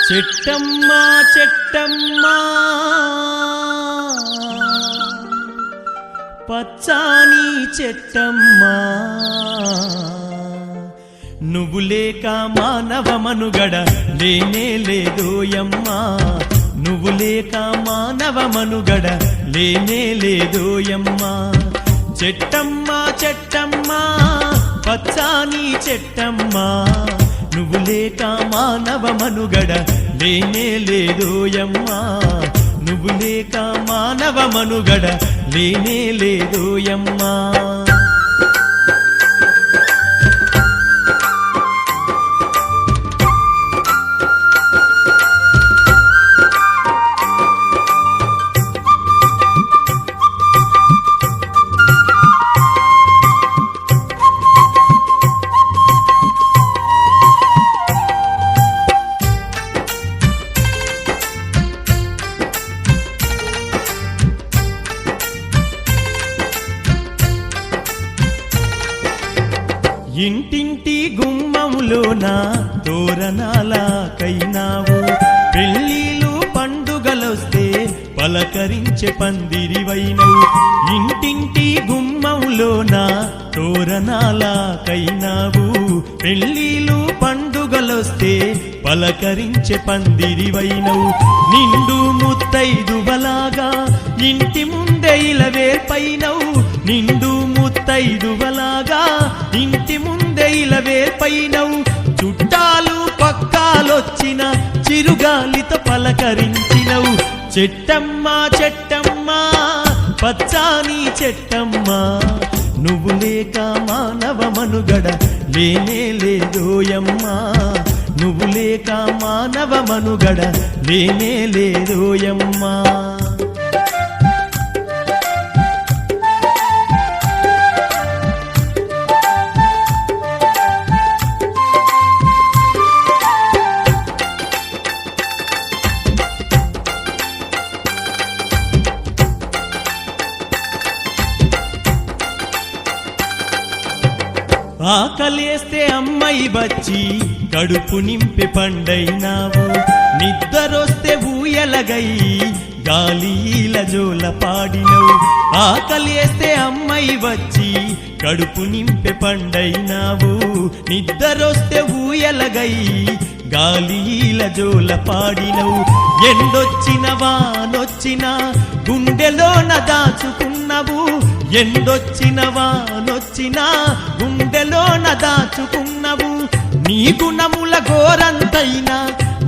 చెట్టమ్మా చెట్టమ్మా పచ్చాని చెట్టమ్మా నువ్వు లేక మానవ మనుగడ లేనే లేదోయమ్మా నువ్వు లేక మానవ మనుగడ లేనే లేదోయమ్మా చెట్టమ్మా చెట్టమ్మా పచ్చాని చెట్టమ్మా నువ్వు లేక మానవ మనుగడ లేనే లేదోయమ్మా నువ్వు లేక మానవ మనుగడ లేనే లేదోయమ్మా ఇంటింటి గుమ్మములోన తోరణాలకైనావు పెళ్ళిళ్ళు పండుగలొస్తే పలకరించే పందిరివైనవు ఇంటింటి గుమ్మములోన తోరణాలకైనావు పెళ్ళిళ్ళు పండుగలొస్తే పలకరించే పందిరివైనవు నిండు ముత్తైదువలాగా ఇంటి ముందే ఇలవేర్పైనవు నిండు ముత్తైదువలాగా ఇంటి ముందే ఇలవేర్పైనవు చుట్టాలు పక్కాలొచ్చిన చిరుగాలితో పలకరించినవు చెట్టమ్మా చెట్టమ్మా పచ్చాని చెట్టమ్మా నువ్వు లేక మానవ మనుగడ లేనే లేదోయమ్మా నువ్వు లేక మానవ మనుగడ లేనే లేదోయమ్మా ఆకలేస్తే అమ్మాయి బచ్చి కడుపు నింపే పండైనావు నిద్దరొస్తే ఊయలగై గాలిల జోల పాడినవు ఆకలేస్తే అమ్మాయి వచ్చి కడుపు నింపే పండైనావు నిద్దరొస్తే ఊయలగై గాలిల జోల పాడినవు ఎండొచ్చిన వానొచ్చిన గుండెలోన దాచుకున్నవు ఎండొచ్చిన వానొచ్చిన గుండెలోన దాచుకున్నవు నీ గుణముల గోరంతైనా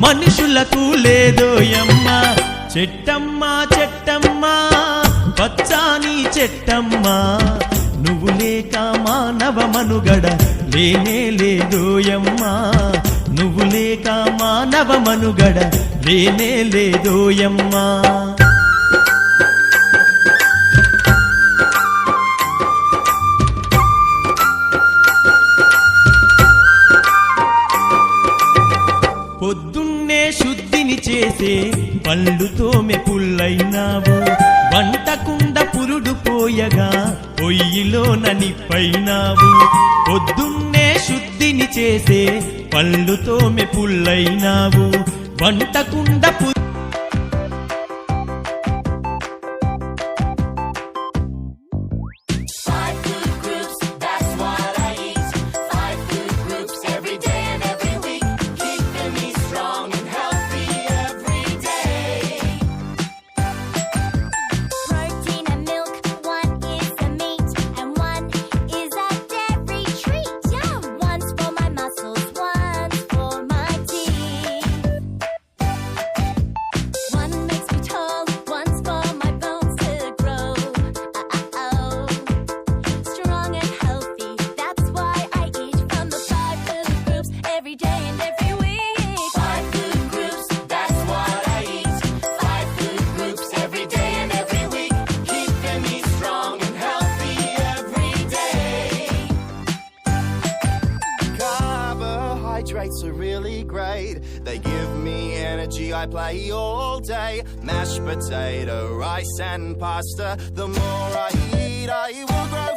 మనుషులకు లేదోయమ్మా చెట్టమ్మా చెట్టమ్మా పచ్చాని చెట్టమ్మా నువ్వు లేక మానవ మనుగడ లేనే లేదోయమ్మా నువ్వు లేక మానవ మనుగడ లేనే లేదోయమ్మా పొద్దున్నే శుద్ధిని చేసే పళ్ళుతో మెపుల్లైనావు వంటకుండ పురుడు పోయగా పొయ్యిలోన నిప్పైనావు పొద్దున్నే శుద్ధిని చేసే పళ్ళుతో మెపుల్లైనావు వంటకుండ Carbohydrates are really great. They give me energy, I play all day. Mashed potato, rice and pasta. The more I eat, I will grow